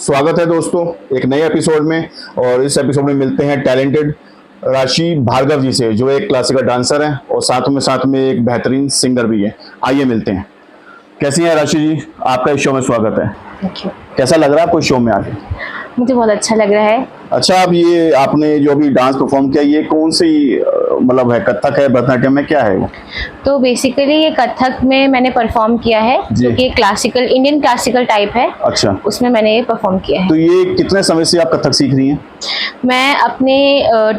स्वागत है दोस्तों एक नए एपिसोड में। और इस एपिसोड में मिलते हैं टैलेंटेड राशि भार्गव जी से, जो एक क्लासिकल डांसर हैं और साथ में एक बेहतरीन सिंगर भी है। आइए मिलते हैं। कैसी हैं राशि जी? आपका इस शो में स्वागत है। Thank you. कैसा लग रहा है आपको इस शो में आके? मुझे बहुत अच्छा लग रहा है। अच्छा, अब ये आपने जो अभी डांस परफॉर्म किया, ये कौन सी मतलब है? कथक है, भरतनाट्यम में, क्या है वो? तो बेसिकली ये कथक में मैंने परफॉर्म किया है, जो कि क्लासिकल इंडियन क्लासिकल टाइप है। अच्छा, उसमें मैंने ये परफॉर्म किया है। तो ये कितने समय से आप कथक सीख रही हैं? मैं अपने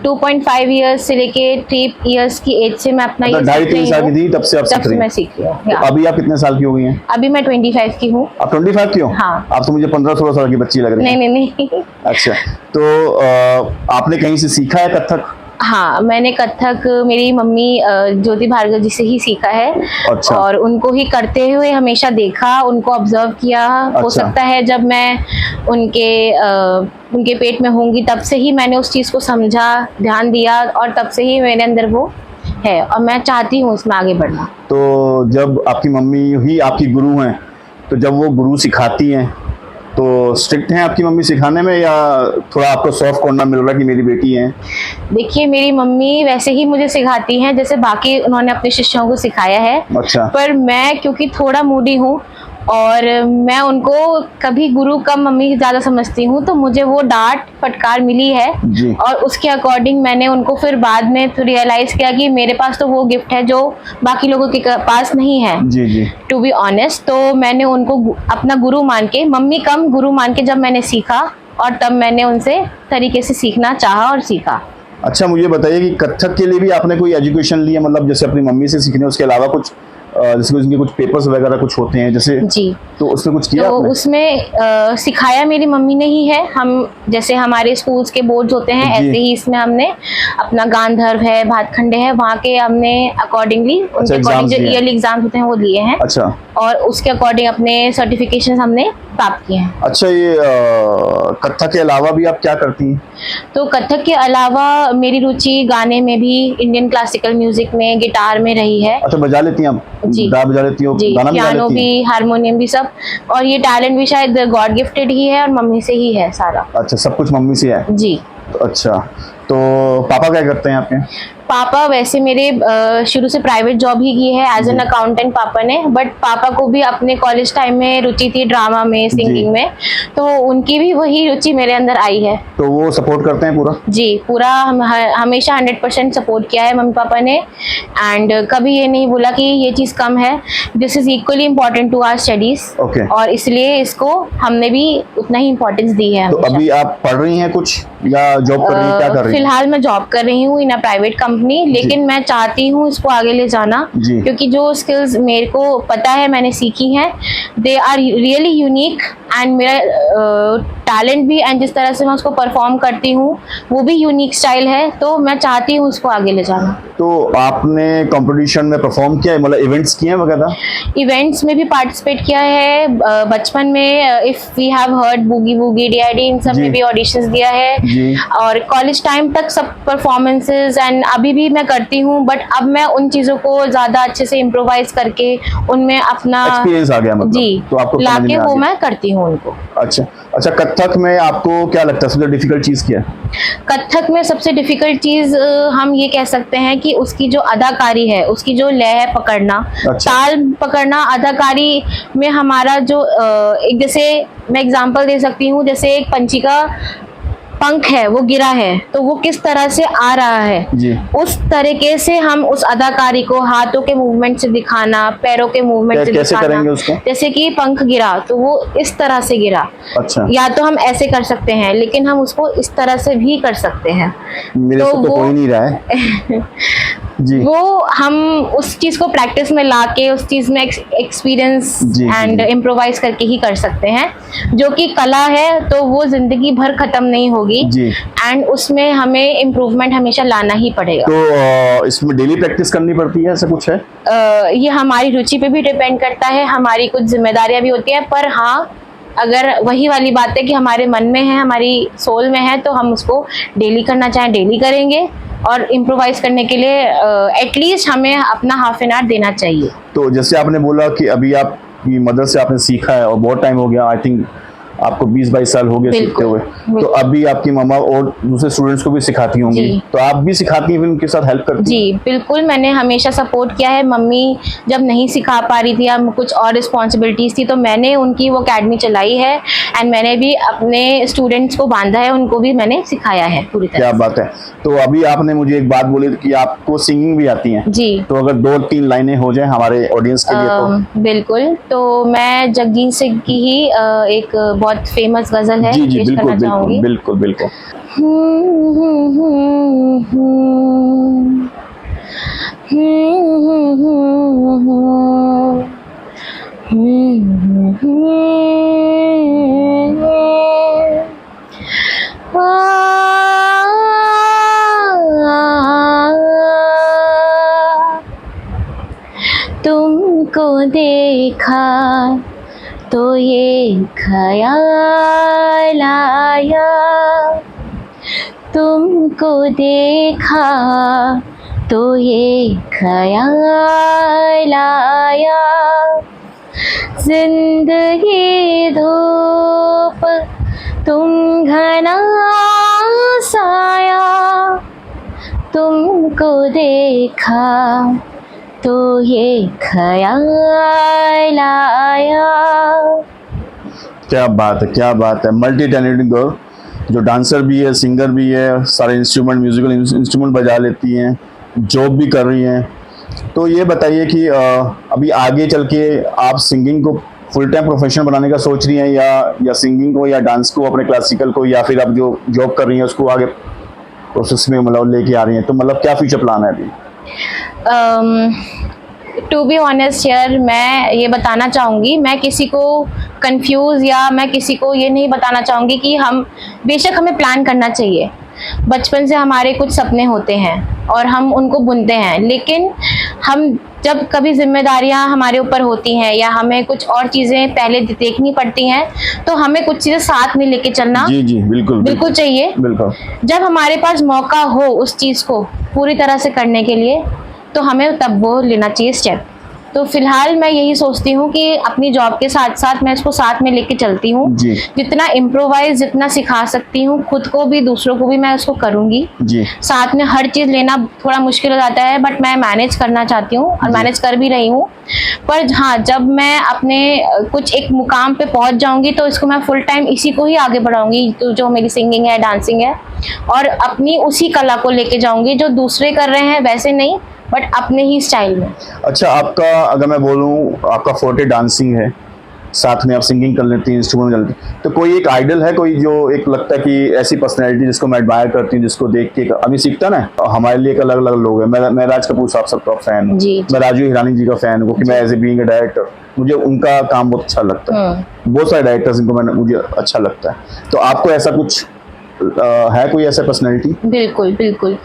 2.5 इयर्स से लेके 3 इयर्स की एज से मैं अपना ये 2.5-3 साल की थी तब से आप सीख रही हैं? मैं सीख रही हूँ। तो अभी आप कितने साल की हो गई हैं? अभी मैं 25 की हूँ। आप 25 की हो? हाँ। आप तो मुझे 15-16 साल की बच्ची लग रही है। नहीं। अच्छा, तो आपने कहीं से सीखा है कथक? हाँ, मैंने कथक मेरी मम्मी ज्योति भार्गव जी से ही सीखा है। अच्छा। और उनको ही करते हुए हमेशा देखा, उनको ऑब्जर्व किया। अच्छा। हो सकता है जब मैं उनके पेट में होंगी तब से ही मैंने उस चीज़ को समझा, ध्यान दिया, और तब से ही मेरे अंदर वो है और मैं चाहती हूँ उसमें आगे बढ़ना। तो जब आपकी मम्मी ही आपकी गुरु हैं, तो जब वो गुरु सिखाती हैं तो स्ट्रिक्ट हैं आपकी मम्मी सिखाने में, या थोड़ा आपको सॉफ्ट कॉर्नर मिल रहा है कि मेरी बेटी है? देखिए, मेरी मम्मी वैसे ही मुझे सिखाती हैं जैसे बाकी उन्होंने अपने शिष्यों को सिखाया है। अच्छा। पर मैं क्योंकि थोड़ा मूडी हूँ और मैं उनको कभी गुरु कम मम्मी ज़्यादा समझती हूँ, तो मुझे वो डांट फटकार मिली है जी। और उसके अकॉर्डिंग मैंने उनको फिर बाद में रियलाइज किया कि मेरे पास तो वो गिफ्ट है जो बाकी लोगों के पास नहीं है। जी जी। टू बी ऑनेस्ट, तो मैंने उनको अपना गुरु मान के, मम्मी कम गुरु मान के जब मैंने सीखा, और तब मैंने उनसे तरीके से सीखना चाहा और सीखा। अच्छा, मुझे बताइए कि कथक के लिए भी आपने कोई एजुकेशन लिया, मतलब जैसे अपनी मम्मी से सीखने उसके अलावा कुछ जैसे उनके कुछ पेपर्स वगैरह कुछ होते हैं जैसे? जी। तो उसमें कुछ किया तो आपने? उसमें सिखाया मेरी मम्मी ने ही है। हम जैसे हमारे स्कूल्स के बोर्ड्स होते हैं, ऐसे ही इसमें हमने अपना गांधर्व है, भातखंडे है, वहाँ के हमने अकॉर्डिंगली उनके अकॉर्डिंग जो ईयरली एग्जाम्स होते हैं वो लिए हैं। अच्छा। और उसके अकॉर्डिंग अपने सर्टिफिकेशन हमने प्राप्त किए हैं। अच्छा, ये कथक के अलावा भी आप क्या करती हैं? तो कथक के अलावा मेरी रुचि गाने में भी, इंडियन क्लासिकल म्यूजिक में, गिटार में रही है। अच्छा, बजा लेती हैं आप? जी। गिटार बजा लेती हो? जी, गाना पियानो भी, हारमोनियम भी, सब। और ये टैलेंट भी शायद गॉड गिफ्टेड ही है और मम्मी से ही है सारा। अच्छा, सब कुछ मम्मी से है? जी। अच्छा, तो पापा क्या करते हैं आपके? पापा वैसे मेरे शुरू से प्राइवेट जॉब ही की है एज एन अकाउंटेंट पापा ने, बट पापा को भी अपने कॉलेज टाइम में रुचि थी ड्रामा में, सिंगिंग में, तो उनकी भी वही रुचि मेरे अंदर आई है। तो वो सपोर्ट करते हैं पूरा? जी, पूरा हमेशा 100% सपोर्ट किया है मम्मी पापा ने। एंड कभी ये नहीं बोला कि ये चीज़ कम है। This is equally important to our studies, और इसलिए इसको हमने भी उतना ही इम्पोर्टेंस दी है। तो अभी आप पढ़ रही हैं कुछ या जॉब कर रही हैं, क्या कर रही हैं? फिलहाल मैं जॉब कर रही हूँ इन अ प्राइवेट कंपनी, लेकिन मैं चाहती हूँ इसको आगे ले जाना, क्योंकि जो स्किल्स मेरे को पता है मैंने सीखी हैं, they are really unique, and मेरा टैलेंट भी एंड जिस तरह से मैं उसको परफॉर्म करती हूँ वो भी यूनिक स्टाइल है, तो मैं चाहती हूँ उसको आगे ले जाना। तो आपने कंपटीशन में परफॉर्म किया है, मतलब इवेंट्स किए हैं वगैरह? इवेंट्स में भी पार्टिसिपेट किया है बचपन में। If we have heard Boogie Woogie DID, इन सब में भी ऑडिशंस दिया है। और कॉलेज टाइम तक सब परफॉर्मेंसेस, एंड अभी भी मैं करती हूँ, बट अब मैं उन चीज़ों को ज़्यादा अच्छे से इम्प्रोवाइज करके उनमें अपना एक्सपीरियंस आ गया, मतलब जी, तो आपको लाके वो मैं करती हूँ उनको। अच्छा अच्छा, कथक में आपको क्या लगता है सबसे डिफिकल्ट चीज़ क्या है? कथक में सबसे डिफिकल्ट चीज़ हम ये कह सकते हैं कि उसकी जो अदाकारी है, उसकी जो लय है पकड़ना, ताल पकड़ना। अदाकारी में हमारा जो एक, जैसे मैं एग्जांपल दे सकती हूँ, जैसे एक पंछी का पंख है वो गिरा है, तो वो किस तरह से आ रहा है जी। उस तरीके से हम उस अदाकारी को हाथों के मूवमेंट से दिखाना, पैरों के मूवमेंट से कैसे दिखाना। करेंगे उसको? जैसे कि पंख गिरा तो वो इस तरह से गिरा। अच्छा। या तो हम ऐसे कर सकते हैं, लेकिन हम उसको इस तरह से भी कर सकते हैं। मेरे तो वो कोई नहीं रहा है जी। वो हम उस चीज को प्रैक्टिस में लाके उस चीज में एक्सपीरियंस एंड इम्प्रोवाइज करके ही कर सकते हैं, जो कि कला है, तो वो जिंदगी भर खत्म नहीं होगी एंड उसमें हमें इम्प्रूवमेंट हमेशा लाना ही पड़ेगा। तो इसमें डेली प्रैक्टिस करनी पड़ती है, ऐसा कुछ है? ये हमारी रुचि पे भी डिपेंड करता है, हमारी कुछ जिम्मेदारियां भी होती है, पर हाँ, अगर वही वाली बात है कि हमारे मन में है, हमारी सोल में है, तो हम उसको डेली करना चाहें डेली करेंगे, और इम्प्रोवाइज करने के लिए एटलीस्ट हमें अपना हाफ एन आवर देना चाहिए। तो जैसे आपने बोला कि अभी आपकी मदद से आपने सीखा है और बहुत टाइम हो गया, आई थिंक आपको 20-22 साल हो गए सीखते हुए, तो अभी आपकी मम्मा और दूसरे स्टूडेंट्स को भी सिखाती होंगी, जी। तो आप भी सिखाती हैं, फिर उनके साथ हेल्प करती हैं? जी बिल्कुल, मैंने हमेशा सपोर्ट किया है। मम्मी जब नहीं सिखा पा रही थी या कुछ और रिस्पॉन्सिबिलिटीज़ थी, तो मैंने उनकी वो अकेडमी चलाई है एंड मैंने भी अपने स्टूडेंट्स को बांधा है, उनको भी मैंने सिखाया है पूरी तरह। क्या बात है। तो अभी आपने मुझे एक बात बोली कि आपको सिंगिंग भी आती है, जी। तो अगर 2-3 लाइनें हो जाए हमारे ऑडियंस के लिए तो? बिल्कुल, तो मैं जगजीत सिंह की ही एक बहुत फेमस गजल है जी जी, पेश बिल्कुल करना चाहूंगी। बिल्कुल बिल्कुल। तुमको देखा तो ये ख्याल आया, तुमको देखा तो ये ख्याल आया, जिंदगी धूप तुम घना साया, तुमको देखा तो ये ख्याल आया। क्या बात है, क्या बात है। मल्टी टैलेंटेड गर्ल, जो डांसर भी है, सिंगर भी है, सारे इंस्ट्रूमेंट, म्यूजिकल इंस्ट्रूमेंट बजा लेती हैं, जॉब भी कर रही हैं। तो ये बताइए कि अभी आगे चल के आप सिंगिंग को फुल टाइम प्रोफेशन बनाने का सोच रही हैं, या सिंगिंग को या डांस को, अपने क्लासिकल को, या फिर आप जो जॉब कर रही हैं उसको आगे प्रोसेस में मतलब लेके आ रही हैं, तो मतलब क्या फ्यूचर प्लान है अभी? टू बी ऑनेस्ट यार, मैं ये बताना चाहूँगी, मैं किसी को कंफ्यूज या मैं किसी को ये नहीं बताना चाहूँगी कि हम बेशक हमें प्लान करना चाहिए। बचपन से हमारे कुछ सपने होते हैं और हम उनको बुनते हैं, लेकिन हम जब कभी जिम्मेदारियां हमारे ऊपर होती हैं या हमें कुछ और चीज़ें पहले देखनी पड़ती हैं, तो हमें कुछ चीज़ें साथ में लेके चलना जी जी बिल्कुल चाहिए। बिल्कुल। जब हमारे पास मौका हो उस चीज़ को पूरी तरह से करने के लिए, तो हमें तब वो लेना चाहिए स्टेप। तो फिलहाल मैं यही सोचती हूँ कि अपनी जॉब के साथ साथ मैं इसको साथ में लेके चलती हूँ। जितना इम्प्रोवाइज, जितना सिखा सकती हूँ खुद को भी दूसरों को भी, मैं उसको करूँगी। साथ में हर चीज़ लेना थोड़ा मुश्किल हो जाता है, बट मैं मैनेज करना चाहती हूँ और मैनेज कर भी रही हूँ। पर हाँ, जब मैं अपने कुछ एक मुकाम पे पहुँच जाऊँगी तो इसको मैं फुल टाइम इसी को ही आगे बढ़ाऊँगी, तो जो मेरी सिंगिंग है, डांसिंग है, और अपनी उसी कला को लेके जाऊँगी जो दूसरे कर रहे हैं वैसे नहीं, बट अपने ही स्टाइल में। अच्छा, आपका अगर मैं बोलूँ आपका फोर्टे डांसिंग है, साथ में आप सिंगिंग कर लेती हैं, इंस्ट्रूमेंट कर लेती हैं, तो कोई एक आइडल है, कोई जो एक लगता है कि ऐसी पर्सनैलिटी जिसको मैं एडमायर करती हूँ, जिसको देख के अभी सीखता ना, हमारे लिए एक अलग अलग लोग हैं। मैं राज कपूर साहब सबका फैन हूँ, मैं राजू हिरानी जी का फैन हूँ, क्योंकि मैं as a being a director मुझे उनका काम बहुत अच्छा लगता है। बहुत सारे डायरेक्टर्स इनको मुझे अच्छा लगता है। तो आपको ऐसा कुछ है, कोई ऐसा पर्सनैलिटी? बिल्कुल बिल्कुल।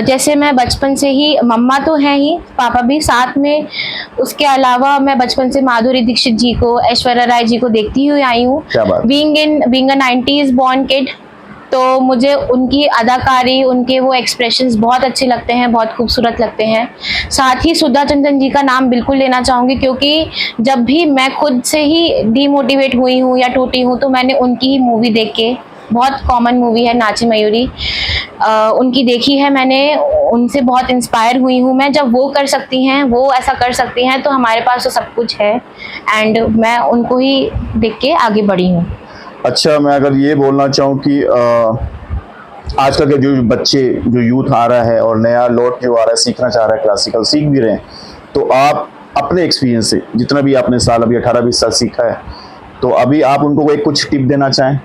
जैसे मैं बचपन से ही, मम्मा तो है ही, पापा भी साथ में, उसके अलावा मैं बचपन से माधुरी दीक्षित जी को, ऐश्वर्या राय जी को देखती हुई आई हूँ। Being a 90s born kid, तो मुझे उनकी अदाकारी, उनके वो एक्सप्रेशंस बहुत अच्छे लगते हैं, बहुत खूबसूरत लगते हैं। साथ ही सुधा चंद्रन जी का नाम बिल्कुल लेना चाहूँगी, क्योंकि जब भी मैं खुद से ही डीमोटिवेट हुई हूँ या टूटी हूँ, तो मैंने उनकी ही मूवी देख के, बहुत कॉमन मूवी है नाची मयूरी, उनकी देखी है मैंने, उनसे बहुत इंस्पायर हुई हूँ मैं। जब वो कर सकती हैं, वो ऐसा कर सकती हैं, तो हमारे पास तो सब कुछ है, एंड मैं उनको ही देख के आगे बढ़ी हूँ। अच्छा, मैं अगर ये बोलना चाहूँ कि आजकल के जो बच्चे, जो यूथ आ रहा है और नया लौट जो आ रहा है, सीखना चाह रहा है, क्लासिकल सीख भी रहे हैं, तो आप अपने एक्सपीरियंस से, जितना भी आपने साल अभी 18-20 साल सीखा है, तो अभी आप उनको कोई कुछ टिप देना चाहें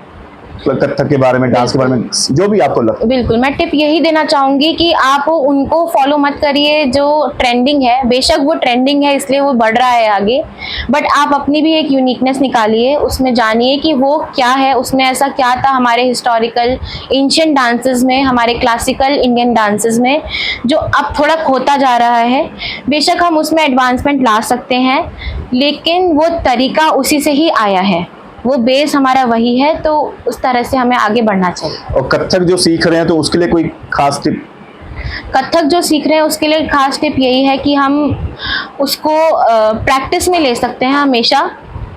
कथक के बारे में, डांस के बारे में, जो भी आपको लगता है? बिल्कुल, मैं टिप यही देना चाहूंगी कि आप उनको फॉलो मत करिए जो ट्रेंडिंग है। बेशक वो ट्रेंडिंग है इसलिए वो बढ़ रहा है आगे, बट आप अपनी भी एक यूनिकनेस निकालिए, उसमें जानिए कि वो क्या है, उसमें ऐसा क्या था हमारे हिस्टोरिकल एंशिएंट डांसेस में, हमारे क्लासिकल इंडियन डांसेस में, जो अब थोड़ा खोता जा रहा है। बेशक हम उसमें एडवांसमेंट ला सकते हैं, लेकिन वो तरीका उसी से ही आया है, वो बेस हमारा वही है, तो उस तरह से हमें आगे बढ़ना चाहिए। और कथक जो सीख रहे हैं, तो उसके लिए कोई खास टिप? कथक जो सीख रहे हैं उसके लिए खास टिप यही है कि हम उसको प्रैक्टिस में ले सकते हैं हमेशा,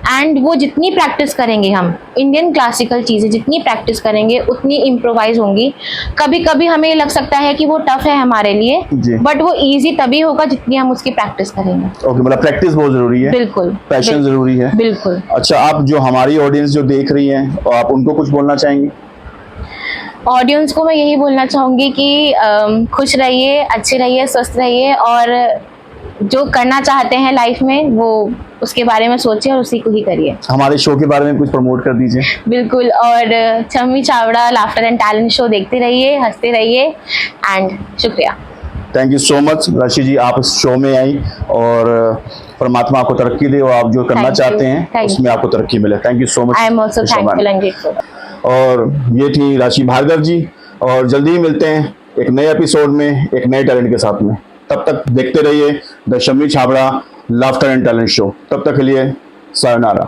एंड वो जितनी प्रैक्टिस करेंगे, हम इंडियन क्लासिकल चीज़ें जितनी प्रैक्टिस करेंगे उतनी इम्प्रोवाइज होंगी। कभी कभी हमें लग सकता है कि वो टफ है हमारे लिए, जी। बट वो इजी तभी होगा जितनी हम उसकी प्रैक्टिस करेंगे। ओके, मतलब प्रैक्टिस बहुत जरूरी है, बिल्कुल, पैशन जरूरी है। बिल्कुल। अच्छा, आप जो हमारी ऑडियंस जो देख रही है, और आप उनको कुछ बोलना चाहेंगे? ऑडियंस को मैं यही बोलना चाहूँगी कि खुश रहिए, अच्छे रहिए, स्वस्थ रहिए, और जो करना चाहते हैं लाइफ में वो उसके बारे में सोचिए और उसी को ही करिए। हमारे शो के बारे में कुछ प्रमोट कर दीजिए। बिल्कुल, और Shammi Chavda laughter and talent show देखते रहिए, हंसते रहिए, एंड शुक्रिया। थैंक यू सो मच राशि जी, आप इस शो में आई और परमात्मा आपको तरक्की दे और आप जो करना Thank you. चाहते हैं Thank उसमें आपको तरक्की मिले। Thank you so much. I am also thankful Ankit. और ये थी राशि भार्गव जी, और जल्दी ही मिलते हैं एक नए एपिसोड में एक नए टैलेंट के साथ में। तब तक देखते रहिए the Shammi Chhabra laughter and talent show. तब तक के लिए सायोनारा।